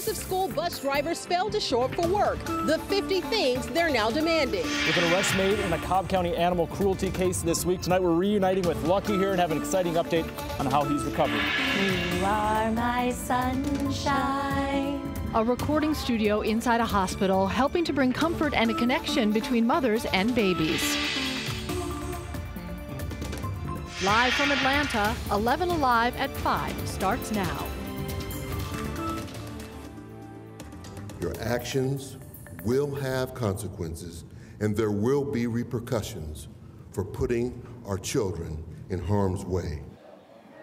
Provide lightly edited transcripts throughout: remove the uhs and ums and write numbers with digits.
Hundreds of school bus drivers failed to show up for work. The 50 things they're now demanding. With an arrest made in a Cobb County animal cruelty case this week, tonight we're reuniting with Lucky here and have an exciting update on how he's recovering. You are my sunshine. A recording studio inside a hospital, helping to bring comfort and a connection between mothers and babies. Live from Atlanta, 11Alive at 5 starts now. Your actions will have consequences, and there will be repercussions for putting our children in harm's way.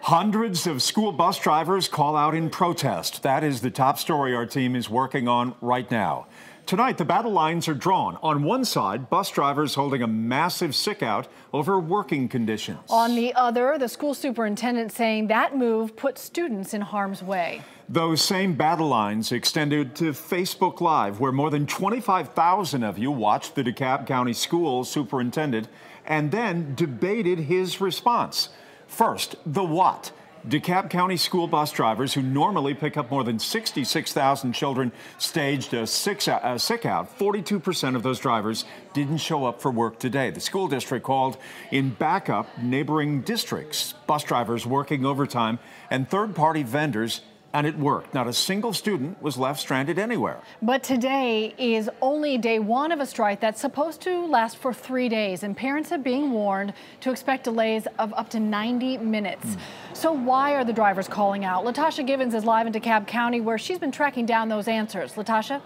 Hundreds of school bus drivers call out in protest. That is the top story our team is working on right now. Tonight, the battle lines are drawn. On one side, bus drivers holding a massive sick-out over working conditions. On the other, the school superintendent saying that move put students in harm's way. Those same battle lines extended to Facebook Live, where more than 25,000 of you watched the DeKalb County School superintendent and then debated his response. First, the what? DeKalb County school bus drivers who normally pick up more than 66,000 children staged a sick out. 42% of those drivers didn't show up for work today. The school district called in backup neighboring districts, bus drivers working overtime and third-party vendors, and it worked. Not a single student was left stranded anywhere. But today is only day one of a strike that's supposed to last for 3 days, and parents are being warned to expect delays of up to 90 minutes. So why are the drivers calling out? Latasha Givens is live in DeKalb County, where she's been tracking down those answers. Latasha?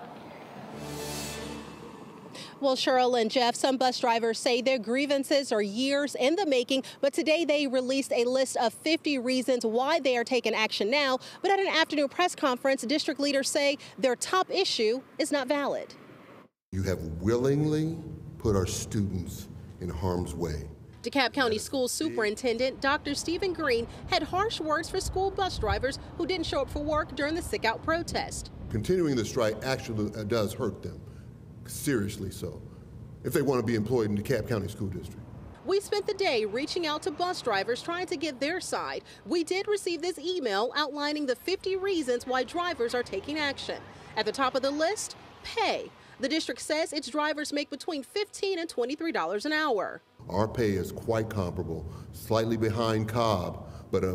Well, Cheryl and Jeff, some bus drivers say their grievances are years in the making, but today they released a list of 50 reasons why they are taking action now. But at an afternoon press conference, district leaders say their top issue is not valid. You have willingly put our students in harm's way. DeKalb County School Superintendent Dr. Stephen Green had harsh words for school bus drivers who didn't show up for work during the sick-out protest. Continuing the strike actually does hurt them. Seriously so, if they want to be employed in the DeKalb County School District. We spent the day reaching out to bus drivers trying to get their side. We did receive this email outlining the 50 reasons why drivers are taking action. At the top of the list, pay. The district says its drivers make between $15 and $23 an hour. Our pay is quite comparable, slightly behind Cobb, but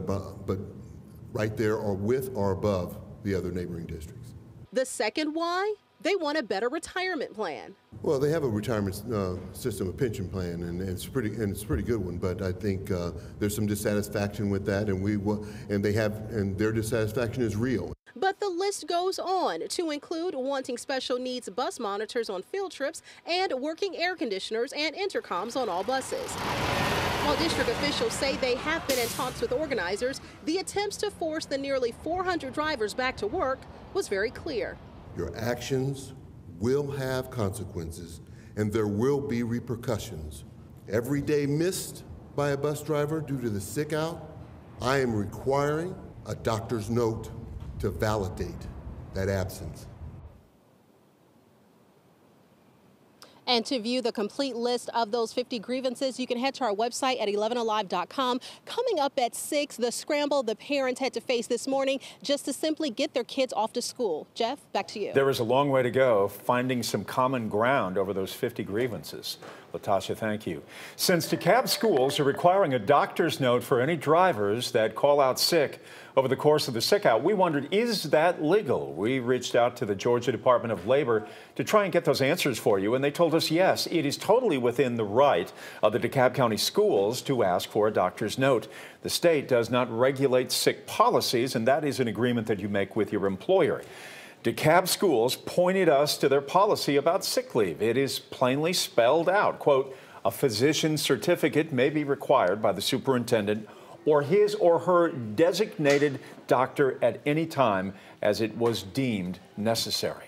right there or with or above the other neighboring districts. The second why? They want a better retirement plan. Well, they have a retirement system, a pension plan, and it's a pretty good one. But I think there's some dissatisfaction with that, and their dissatisfaction is real. But the list goes on to include wanting special needs bus monitors on field trips and working air conditioners and intercoms on all buses. While district officials say they have been in talks with organizers, the attempts to force the nearly 400 drivers back to work was very clear. Your actions will have consequences, and there will be repercussions. Every day missed by a bus driver due to the sick out, I am requiring a doctor's note to validate that absence. And to view the complete list of those 50 grievances, you can head to our website at 11alive.com. Coming up at 6, the scramble the parents had to face this morning just to simply get their kids off to school. Jeff, back to you. There is a long way to go finding some common ground over those 50 grievances. Latasha, thank you. Since DeKalb schools are requiring a doctor's note for any drivers that call out sick over the course of the sick out, we wondered, is that legal? We reached out to the Georgia Department of Labor to try and get those answers for you, and they told us, yes, it is totally within the right of the DeKalb County schools to ask for a doctor's note. The state does not regulate sick policies, and that is an agreement that you make with your employer. DeKalb schools pointed us to their policy about sick leave. It is plainly spelled out, quote, a physician's certificate may be required by the superintendent or his or her designated doctor at any time as it was deemed necessary.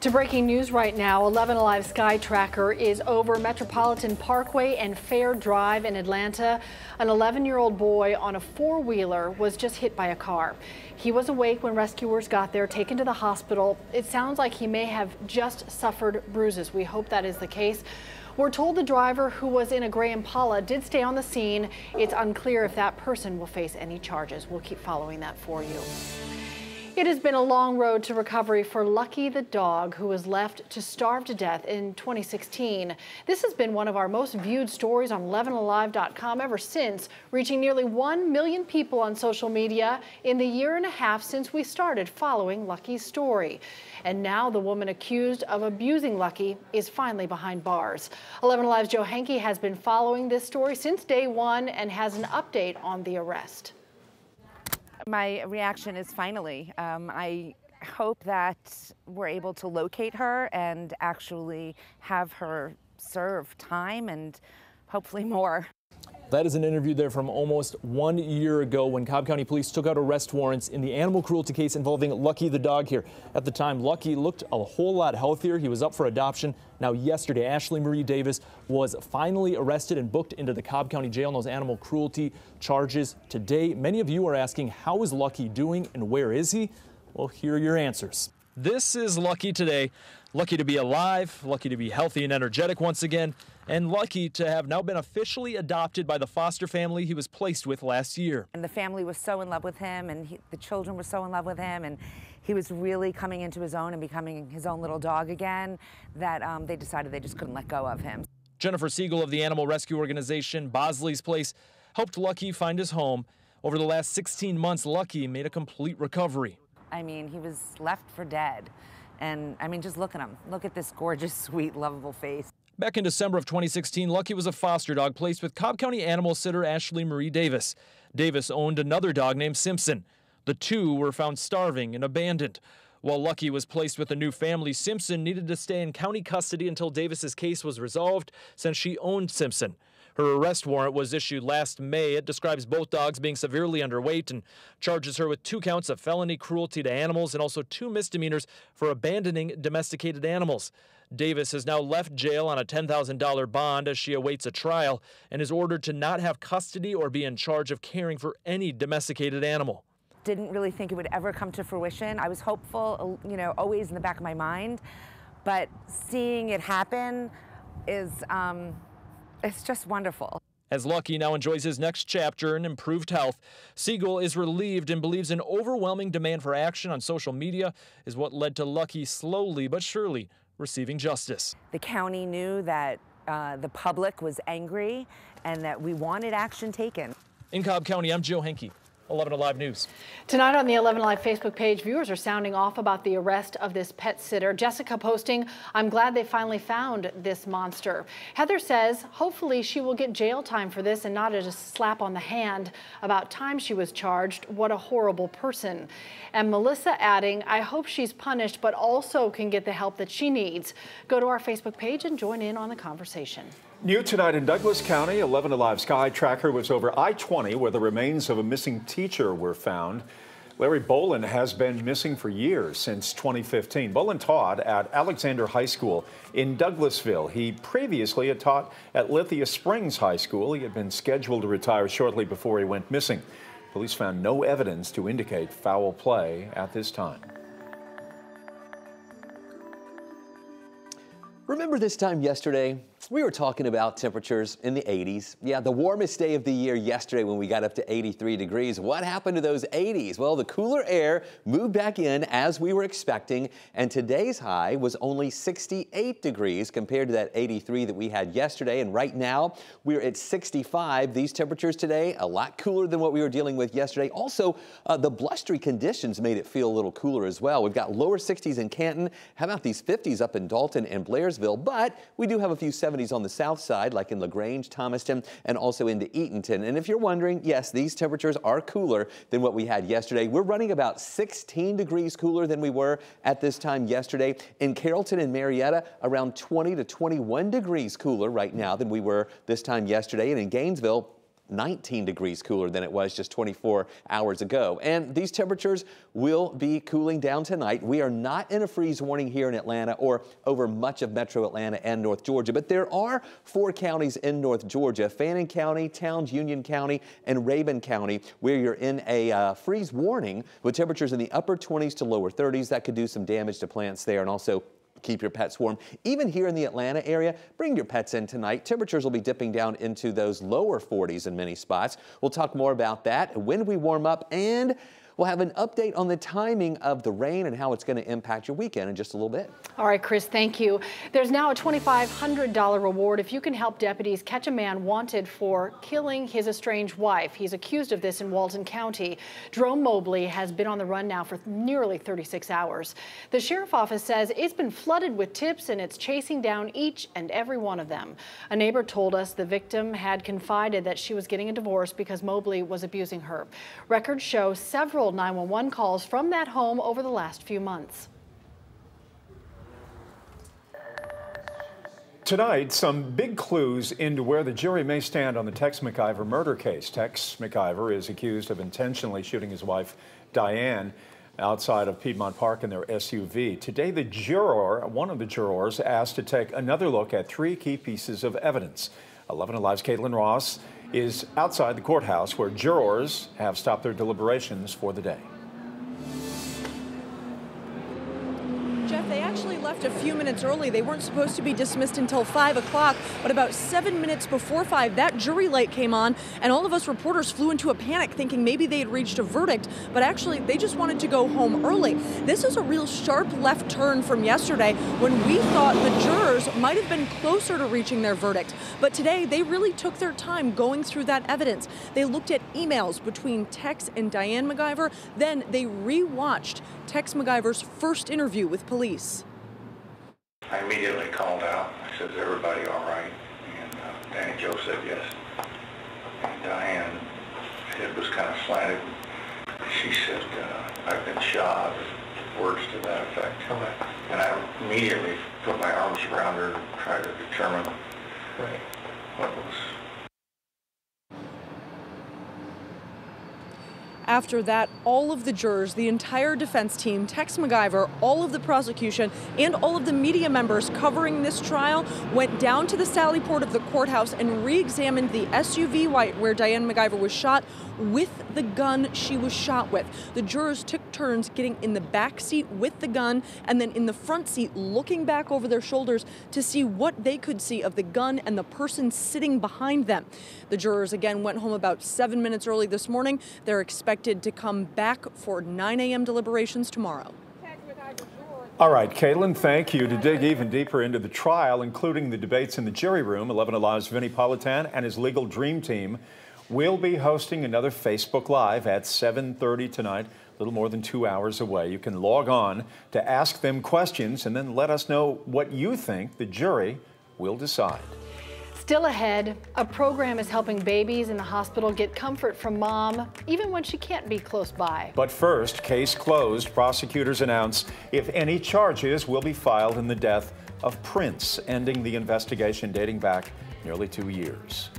To breaking news right now, 11Alive Sky Tracker is over Metropolitan Parkway and Fair Drive in Atlanta. An 11-year-old boy on a four-wheeler was just hit by a car. He was awake when rescuers got there, taken to the hospital. It sounds like he may have just suffered bruises. We hope that is the case. We're told the driver, who was in a gray Impala, did stay on the scene. It's unclear if that person will face any charges. We'll keep following that for you. It has been a long road to recovery for Lucky the dog, who was left to starve to death in 2016. This has been one of our most viewed stories on 11alive.com ever since, reaching nearly 1 million people on social media in the year and a half since we started following Lucky's story. And now the woman accused of abusing Lucky is finally behind bars. 11 Alive's Joe Henke has been following this story since day one and has an update on the arrest. My reaction is finally. I hope that we're able to locate her and actually have her serve time and hopefully more. That is an interview there from almost 1 year ago when Cobb County Police took out arrest warrants in the animal cruelty case involving Lucky the dog here. At the time, Lucky looked a whole lot healthier. He was up for adoption. Now, yesterday, Ashley Marie Davis was finally arrested and booked into the Cobb County Jail on those animal cruelty charges today. Many of you are asking, how is Lucky doing and where is he? Well, here are your answers. This is Lucky today. Lucky to be alive, lucky to be healthy and energetic once again, and lucky to have now been officially adopted by the foster family he was placed with last year. And the family was so in love with him, and the children were so in love with him, and he was really coming into his own and becoming his own little dog again, that they decided they just couldn't let go of him. Jennifer Siegel of the animal rescue organization Bosley's Place helped Lucky find his home. Over the last 16 months, Lucky made a complete recovery. I mean, he was left for dead. And I mean, just look at him. Look at this gorgeous, sweet, lovable face. Back in December of 2016, Lucky was a foster dog placed with Cobb County animal sitter Ashley Marie Davis. Davis owned another dog named Simpson. The two were found starving and abandoned. While Lucky was placed with a new family, Simpson needed to stay in county custody until Davis's case was resolved, since she owned Simpson. Her arrest warrant was issued last May. It describes both dogs being severely underweight and charges her with 2 counts of felony cruelty to animals and also 2 misdemeanors for abandoning domesticated animals. Davis has now left jail on a $10,000 bond as she awaits a trial and is ordered to not have custody or be in charge of caring for any domesticated animal. Didn't really think it would ever come to fruition. I was hopeful, you know, always in the back of my mind, but seeing it happen is, it's just wonderful. As Lucky now enjoys his next chapter in improved health, Siegel is relieved and believes an overwhelming demand for action on social media is what led to Lucky slowly but surely receiving justice. The county knew that the public was angry and that we wanted action taken. In Cobb County, I'm Joe Henke, 11 Alive News. Tonight on the 11 Alive Facebook page, viewers are sounding off about the arrest of this pet sitter. Jessica posting, "I'm glad they finally found this monster." Heather says, hopefully she will get jail time for this and not a slap on the hand. About time she was charged. What a horrible person. And Melissa adding, I hope she's punished, but also can get the help that she needs. Go to our Facebook page and join in on the conversation. New tonight in Douglas County, 11 Alive Sky Tracker was over I-20 where the remains of a missing teacher were found. Larry Bolin has been missing for years, since 2015. Bolin taught at Alexander High School in Douglasville. He previously had taught at Lithia Springs High School. He had been scheduled to retire shortly before he went missing. Police found no evidence to indicate foul play at this time. Remember this time yesterday? We were talking about temperatures in the 80s. Yeah, the warmest day of the year yesterday when we got up to 83 degrees. What happened to those 80s? Well, the cooler air moved back in as we were expecting, and today's high was only 68 degrees compared to that 83 that we had yesterday. And right now, we're at 65. These temperatures today, a lot cooler than what we were dealing with yesterday. Also, the blustery conditions made it feel a little cooler as well. We've got lower 60s in Canton. How about these 50s up in Dalton and Blairsville? But we do have a few 70s on the south side, like in LaGrange, Thomaston, and also into Eatonton. And if you're wondering, yes, these temperatures are cooler than what we had yesterday. We're running about 16 degrees cooler than we were at this time yesterday. In Carrollton and Marietta, around 20 to 21 degrees cooler right now than we were this time yesterday. And in Gainesville, 19 degrees cooler than it was just 24 hours ago. And these temperatures will be cooling down tonight. We are not in a freeze warning here in Atlanta or over much of metro Atlanta and North Georgia, but there are 4 counties in North Georgia, Fannin County, Towns, Union County, and Rabun County, where you're in a freeze warning with temperatures in the upper 20s to lower 30s. That could do some damage to plants there, and also keep your pets warm. Even here in the Atlanta area, bring your pets in tonight. Temperatures will be dipping down into those lower 40s in many spots. We'll talk more about that when we warm up, and We'll have an update on the timing of the rain and how it's going to impact your weekend in just a little bit. All right, Chris, thank you. There's now a $2,500 reward if you can help deputies catch a man wanted for killing his estranged wife. He's accused of this in Walton County. Jerome Mobley has been on the run now for nearly 36 hours. The sheriff's office says it's been flooded with tips and it's chasing down each and every one of them. A neighbor told us the victim had confided that she was getting a divorce because Mobley was abusing her. Records show several 911 calls from that home over the last few months. Tonight, some big clues into where the jury may stand on the Tex McIver murder case. Tex McIver is accused of intentionally shooting his wife, Diane, outside of Piedmont Park in their SUV. Today, one of the jurors, asked to take another look at 3 key pieces of evidence. 11 Alive's Caitlin Ross is outside the courthouse where jurors have stopped their deliberations for the day. Jeff, they actually left a few minutes early. They weren't supposed to be dismissed until 5 o'clock, but about 7 minutes before 5, that jury light came on, and all of us reporters flew into a panic thinking maybe they had reached a verdict, but actually they just wanted to go home early. This is a real sharp left turn from yesterday when we thought the jurors might have been closer to reaching their verdict. But today they really took their time going through that evidence. They looked at emails between Tex and Diane McIver, then they re-watched Tex McIver's first interview with police. I immediately called out. I said, "Is everybody all right?" And Danny Joe said yes. And Diane's head was kind of slanted. She said, "I've been shot," words to that effect. And I immediately put my arms around her and tried to determine what was. After that, all of the jurors, the entire defense team, Tex McIver, all of the prosecution, and all of the media members covering this trial went down to the Sally Port of the courthouse and re-examined the SUV where Diane McIver was shot with the gun she was shot with. The jurors took turns getting in the back seat with the gun and then in the front seat looking back over their shoulders to see what they could see of the gun and the person sitting behind them. The jurors again went home about 7 minutes early this morning. They're expected to come back for 9 a.m. deliberations tomorrow. All right, Caitlin, thank you. To dig even deeper into the trial, including the debates in the jury room, 11 Alive's Vinny Politan and his legal dream team will be hosting another Facebook Live at 7:30 tonight, a little more than 2 hours away. You can log on to ask them questions and then let us know what you think the jury will decide. Still ahead, a program is helping babies in the hospital get comfort from mom, even when she can't be close by. But first, case closed. Prosecutors announce if any charges will be filed in the death of Prince, ending the investigation dating back nearly 2 years.